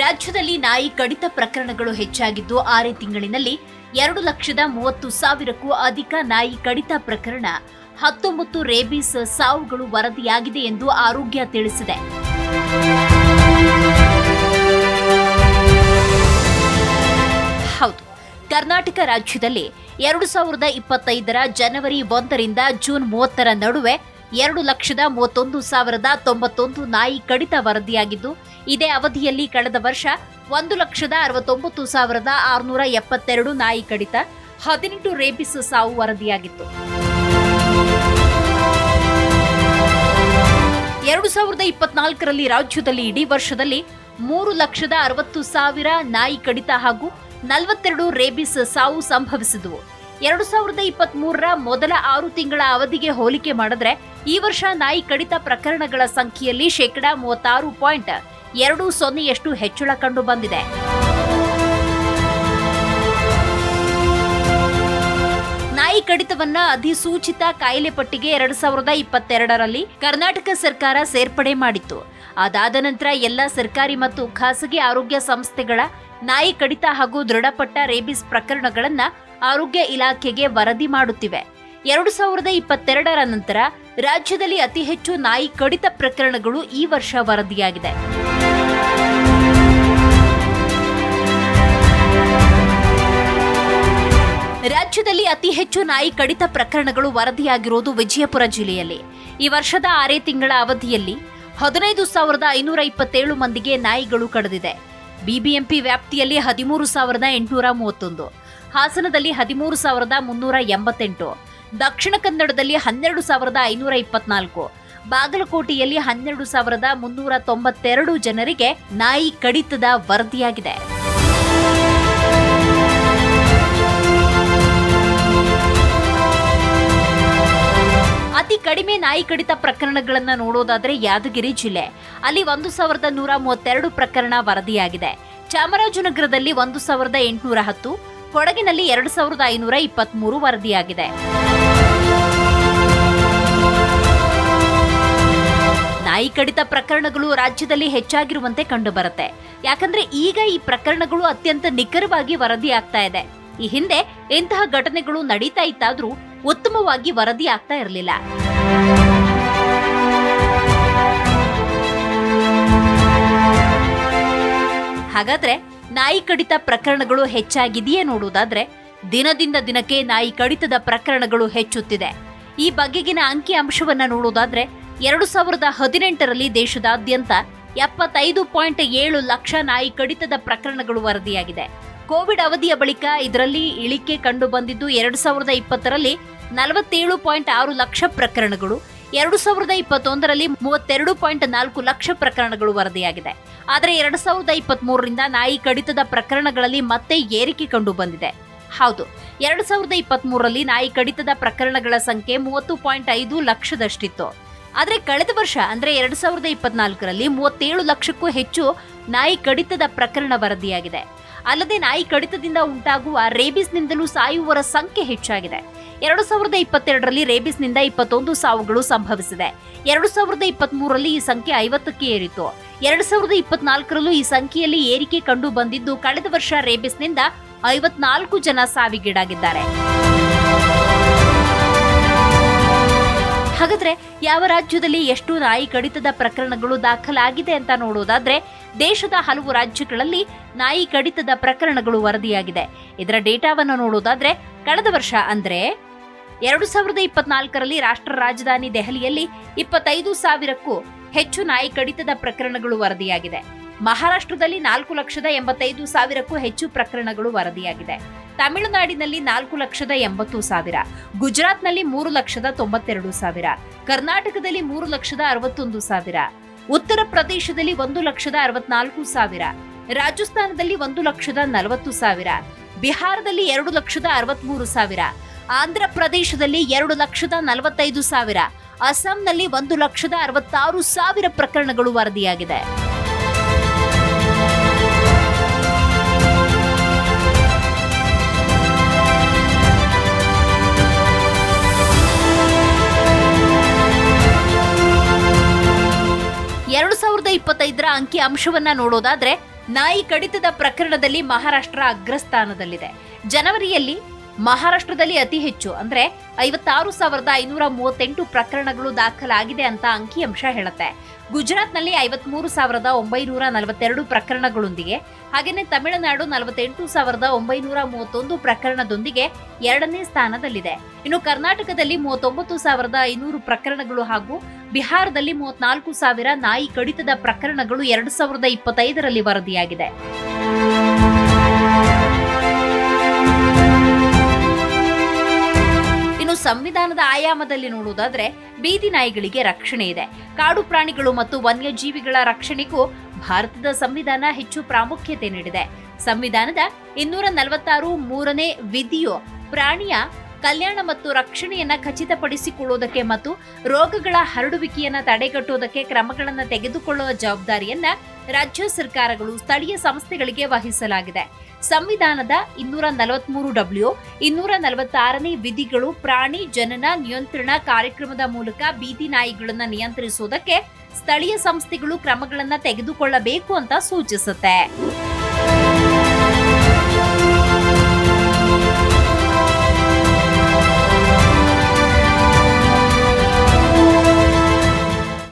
ರಾಜ್ಯದಲ್ಲಿ ನಾಯಿ ಕಡಿತ ಪ್ರಕರಣಗಳು ಹೆಚ್ಚಾಗಿದ್ದು 6 ತಿಂಗಳಿನಲ್ಲಿ 2,30,000ಕ್ಕೂ ಅಧಿಕ ನಾಯಿ ಕಡಿತ ಪ್ರಕರಣ, 19 ರೇಬಿಸ್ ಸಾವುಗಳು ವರದಿಯಾಗಿದೆ ಎಂದು ಆರೋಗ್ಯ ತಿಳಿಸಿದೆ. ಹೌದು, ಕರ್ನಾಟಕ ರಾಜ್ಯದಲ್ಲಿ 2025ರ ಜನವರಿ 1ರಿಂದ ಜೂನ್ 30ರ ನಡುವೆ 2,31,091 ನಾಯಿ ಕಡಿತ ವರದಿಯಾಗಿದ್ದು, ಇದೇ ಅವಧಿಯಲ್ಲಿ ಕಳೆದ ವರ್ಷ 1,69,672 ನಾಯಿ ಕಡಿತ, 18 ರೇಬಿಸ್ ಸಾವು ವರದಿಯಾಗಿತ್ತು. 2024ರಲ್ಲಿ ರಾಜ್ಯದಲ್ಲಿ ಇಡೀ ವರ್ಷದಲ್ಲಿ 3,60,000 ನಾಯಿ ಕಡಿತ ಹಾಗೂ 42 ರೇಬಿಸ್ ಸಾವು ಸಂಭವಿಸಿದವು. 2023ರ ಮೊದಲ 6 ತಿಂಗಳ ಅವಧಿಗೆ ಹೋಲಿಕೆ ಮಾಡಿದ್ರೆ ಈ ವರ್ಷ ನಾಯಿ ಕಡಿತ ಪ್ರಕರಣಗಳ ಸಂಖ್ಯೆಯಲ್ಲಿ 36.20% ಹೆಚ್ಚಳ ಕಂಡು ಬಂದಿದೆ. ನಾಯಿ ಕಡಿತವನ್ನ ಅಧಿಸೂಚಿತ ಕಾಯಿಲೆ ಪಟ್ಟಿಗೆ 2022ರಲ್ಲಿ ಕರ್ನಾಟಕ ಸರ್ಕಾರ ಸೇರ್ಪಡೆ ಮಾಡಿತ್ತು. ಅದಾದ ನಂತರ ಎಲ್ಲ ಸರ್ಕಾರಿ ಮತ್ತು ಖಾಸಗಿ ಆರೋಗ್ಯ ಸಂಸ್ಥೆಗಳ ನಾಯಿ ಕಡಿತ ಹಾಗೂ ದೃಢಪಟ್ಟ ರೇಬಿಸ್ ಪ್ರಕರಣಗಳನ್ನ ಆರೋಗ್ಯ ಇಲಾಖೆಗೆ ವರದಿ ಮಾಡುತ್ತಿವೆ. 2022ರ ನಂತರ ರಾಜ್ಯದಲ್ಲಿ ಅತಿ ಹೆಚ್ಚು ನಾಯಿ ಕಡಿತ ಪ್ರಕರಣಗಳು ಈ ವರ್ಷ ವರದಿಯಾಗಿದೆ. ರಾಜ್ಯದಲ್ಲಿ ಅತಿ ಹೆಚ್ಚು ನಾಯಿ ಕಡಿತ ಪ್ರಕರಣಗಳು ವರದಿಯಾಗಿರುವುದು ವಿಜಯಪುರ ಜಿಲ್ಲೆಯಲ್ಲಿ. ಈ ವರ್ಷದ 6 ತಿಂಗಳ ಅವಧಿಯಲ್ಲಿ 15,527 ಮಂದಿಗೆ ನಾಯಿಗಳು ಕಡಿದಿದೆ. ಬಿಬಿಎಂಪಿ ವ್ಯಾಪ್ತಿಯಲ್ಲಿ 13,831, ಹಾಸನದಲ್ಲಿ 13,388, ದಕ್ಷಿಣ ಕನ್ನಡದಲ್ಲಿ 12,524, ಬಾಗಲಕೋಟೆಯಲ್ಲಿ 12,392 ಜನರಿಗೆ ನಾಯಿ ಕಡಿತದ ವರದಿಯಾಗಿದೆ. ಅತಿ ಕಡಿಮೆ ನಾಯಿ ಕಡಿತ ಪ್ರಕರಣಗಳನ್ನು ನೋಡೋದಾದ್ರೆ ಯಾದಗಿರಿ ಜಿಲ್ಲೆ, ಅಲ್ಲಿ 1,132 ಪ್ರಕರಣ ವರದಿಯಾಗಿದೆ. ಚಾಮರಾಜನಗರದಲ್ಲಿ 1,810, ಕೊಡಗಿನಲ್ಲಿ 2,523 ವರದಿಯಾಗಿದೆ. ನಾಯಿ ಕಡಿತ ಪ್ರಕರಣಗಳು ರಾಜ್ಯದಲ್ಲಿ ಹೆಚ್ಚಾಗಿರುವಂತೆ ಕಂಡುಬರುತ್ತೆ. ಯಾಕಂದ್ರೆ ಈಗ ಈ ಪ್ರಕರಣಗಳು ಅತ್ಯಂತ ನಿಖರವಾಗಿ ವರದಿ ಆಗ್ತಾ ಇದೆ. ಈ ಹಿಂದೆ ಇಂತಹ ಘಟನೆಗಳು ನಡೀತಾ ಇತ್ತಾದ್ರೂ ಉತ್ತಮವಾಗಿ ವರದಿ ಆಗ್ತಾ ಇರಲಿಲ್ಲ. ಹಾಗಾದ್ರೆ ನಾಯಿ ಕಡಿತ ಪ್ರಕರಣಗಳು ಹೆಚ್ಚಾಗಿದೆಯೇ ನೋಡುವುದಾದ್ರೆ, ದಿನದಿಂದ ದಿನಕ್ಕೆ ನಾಯಿ ಕಡಿತದ ಪ್ರಕರಣಗಳು ಹೆಚ್ಚುತ್ತಿದೆ. ಈ ಬಗೆಗಿನ ಅಂಕಿ ಅಂಶವನ್ನ ನೋಡುವುದಾದ್ರೆ 2018ರಲ್ಲಿ ದೇಶದಾದ್ಯಂತ 75.7 ಲಕ್ಷ ನಾಯಿ ಕಡಿತದ ಪ್ರಕರಣಗಳು ವರದಿಯಾಗಿದೆ. ಕೋವಿಡ್ ಅವಧಿಯ ಬಳಿಕ ಇದರಲ್ಲಿ ಇಳಿಕೆ ಕಂಡು ಬಂದಿದ್ದು 2020ರಲ್ಲಿ 47.6 ಲಕ್ಷ ಪ್ರಕರಣಗಳು, 2021ರಲ್ಲಿ 32.4 ಲಕ್ಷ ಪ್ರಕರಣಗಳು ವರದಿಯಾಗಿದೆ. ಆದರೆ 2023ರಿಂದ ನಾಯಿ ಕಡಿತದ ಪ್ರಕರಣಗಳಲ್ಲಿ ಮತ್ತೆ ಏರಿಕೆ ಕಂಡು ಬಂದಿದೆ. ಹೌದು, 2023ರಲ್ಲಿ ನಾಯಿ ಕಡಿತದ ಪ್ರಕರಣಗಳ ಸಂಖ್ಯೆ 30.5 ಲಕ್ಷದಷ್ಟಿತ್ತು. ಆದರೆ ಕಳೆದ ವರ್ಷ ಅಂದ್ರೆ 2024ರಲ್ಲಿ 37 ಲಕ್ಷಕ್ಕೂ ಹೆಚ್ಚು ನಾಯಿ ಕಡಿತದ ಪ್ರಕರಣ ವರದಿಯಾಗಿದೆ. ಅಲ್ಲದೆ ನಾಯಿ ಕಡಿತದಿಂದ ಉಂಟಾಗುವ ರೇಬಿಸ್ನಿಂದಲೂ ಸಾಯುವವರ ಸಂಖ್ಯೆ ಹೆಚ್ಚಾಗಿದೆ. 2022ರಲ್ಲಿ ರೇಬಿಸ್ನಿಂದ 21 ಸಾವುಗಳು ಸಂಭವಿಸಿದೆ. 2023ರಲ್ಲಿ ಈ ಸಂಖ್ಯೆ 50ಕ್ಕೆ ಏರಿತು. 2024ರಲ್ಲೂ ಈ ಸಂಖ್ಯೆಯಲ್ಲಿ ಏರಿಕೆ ಕಂಡು ಬಂದಿದ್ದು, ಕಳೆದ ವರ್ಷ ರೇಬಿಸ್ನಿಂದ 54 ಜನ ಸಾವಿಗೀಡಾಗಿದ್ದಾರೆ. ಹಾಗಾದ್ರೆ ಯಾವ ರಾಜ್ಯದಲ್ಲಿ ಎಷ್ಟು ನಾಯಿ ಕಡಿತದ ಪ್ರಕರಣಗಳು ದಾಖಲಾಗಿದೆ ಅಂತ ನೋಡೋದಾದ್ರೆ, ದೇಶದ ಹಲವು ರಾಜ್ಯಗಳಲ್ಲಿ ನಾಯಿ ಕಡಿತದ ಪ್ರಕರಣಗಳು ವರದಿಯಾಗಿದೆ. ಇದರ ಡೇಟಾವನ್ನು ನೋಡೋದಾದ್ರೆ, ಕಳೆದ ವರ್ಷ ಅಂದ್ರೆ 2024ರಲ್ಲಿ ರಾಷ್ಟ್ರ ರಾಜಧಾನಿ ದೆಹಲಿಯಲ್ಲಿ 25,000ಕ್ಕೂ ಹೆಚ್ಚು ನಾಯಿ ಕಡಿತದ ಪ್ರಕರಣಗಳು ವರದಿಯಾಗಿದೆ. ಮಹಾರಾಷ್ಟ್ರದಲ್ಲಿ 4,85,000ಕ್ಕೂ ಹೆಚ್ಚು ಪ್ರಕರಣಗಳು ವರದಿಯಾಗಿದೆ. ತಮಿಳುನಾಡಿನಲ್ಲಿ 4,80,000, ಗುಜರಾತ್ನಲ್ಲಿ 3,92,000, ಕರ್ನಾಟಕದಲ್ಲಿ 3,61,000, ಉತ್ತರ ಪ್ರದೇಶದಲ್ಲಿ 1,64,000, ರಾಜಸ್ಥಾನದಲ್ಲಿ 1,40,000, ಬಿಹಾರದಲ್ಲಿ 2,63,000, ಆಂಧ್ರ ಪ್ರದೇಶದಲ್ಲಿ 2,45,000, ಅಸ್ಸಾಂನಲ್ಲಿ 1,66,000 ಪ್ರಕರಣಗಳು ವರದಿಯಾಗಿದೆ. ರ ಅಂಕಿ ಅಂಶವನ್ನ ನೋಡೋದಾದ್ರೆ ನಾಯಿ ಕಡಿತದ ಪ್ರಕರಣದಲ್ಲಿ ಮಹಾರಾಷ್ಟ್ರ ಅಗ್ರಸ್ಥಾನದಲ್ಲಿದೆ. ಜನವರಿಯಲ್ಲಿ ಮಹಾರಾಷ್ಟ್ರದಲ್ಲಿ ಅತಿ ಹೆಚ್ಚು ಅಂದ್ರೆ 56,538 ಪ್ರಕರಣಗಳು ದಾಖಲಾಗಿದೆ ಅಂತ ಅಂಕಿಅಂಶ ಹೇಳುತ್ತೆ. ಗುಜರಾತ್ನಲ್ಲಿ 53,942 ಪ್ರಕರಣಗಳೊಂದಿಗೆ, ಹಾಗೆಯೇ ತಮಿಳುನಾಡು 48,931 ಪ್ರಕರಣದೊಂದಿಗೆ ಎರಡನೇ ಸ್ಥಾನದಲ್ಲಿದೆ. ಇನ್ನು ಕರ್ನಾಟಕದಲ್ಲಿ 39,500 ಪ್ರಕರಣಗಳು ಹಾಗೂ ಬಿಹಾರದಲ್ಲಿ 34,000 ನಾಯಿ ಕಡಿತದ ಪ್ರಕರಣಗಳು 2025ರಲ್ಲಿ ವರದಿಯಾಗಿದೆ. ಸಂವಿಧಾನದ ಆಯಾಮದಲ್ಲಿ ನೋಡುವುದಾದ್ರೆ ಬೀದಿ ನಾಯಿಗಳಿಗೆ ರಕ್ಷಣೆ ಇದೆ. ಕಾಡು ಪ್ರಾಣಿಗಳು ಮತ್ತು ವನ್ಯಜೀವಿಗಳ ರಕ್ಷಣೆಗೂ ಭಾರತದ ಸಂವಿಧಾನ ಹೆಚ್ಚು ಪ್ರಾಮುಖ್ಯತೆ ನೀಡಿದೆ. ಸಂವಿಧಾನದ 246 ಮೂರನೇ ವಿಧಿಯು ಪ್ರಾಣಿಯ ಕಲ್ಯಾಣ ಮತ್ತು ರಕ್ಷಣೆಯನ್ನ ಖಚಿತಪಡಿಸಿಕೊಳ್ಳುವುದಕ್ಕೆ ಮತ್ತು ರೋಗಗಳ ಹರಡುವಿಕೆಯನ್ನ ತಡೆಗಟ್ಟುವುದಕ್ಕೆ ಕ್ರಮಗಳನ್ನು ತೆಗೆದುಕೊಳ್ಳುವ ಜವಾಬ್ದಾರಿಯನ್ನ ರಾಜ್ಯ ಸರ್ಕಾರಗಳು, ಸ್ಥಳೀಯ ಸಂಸ್ಥೆಗಳಿಗೆ ವಹಿಸಲಾಗಿದೆ. ಸಂವಿಧಾನದ 243 246ನೇ ವಿಧಿಗಳು ಪ್ರಾಣಿ ಜನನ ನಿಯಂತ್ರಣ ಕಾರ್ಯಕ್ರಮದ ಮೂಲಕ ಬೀದಿ ನಾಯಿಗಳನ್ನು ನಿಯಂತ್ರಿಸುವುದಕ್ಕೆ ಸ್ಥಳೀಯ ಸಂಸ್ಥೆಗಳು ಕ್ರಮಗಳನ್ನು ತೆಗೆದುಕೊಳ್ಳಬೇಕು ಅಂತ ಸೂಚಿಸುತ್ತೆ.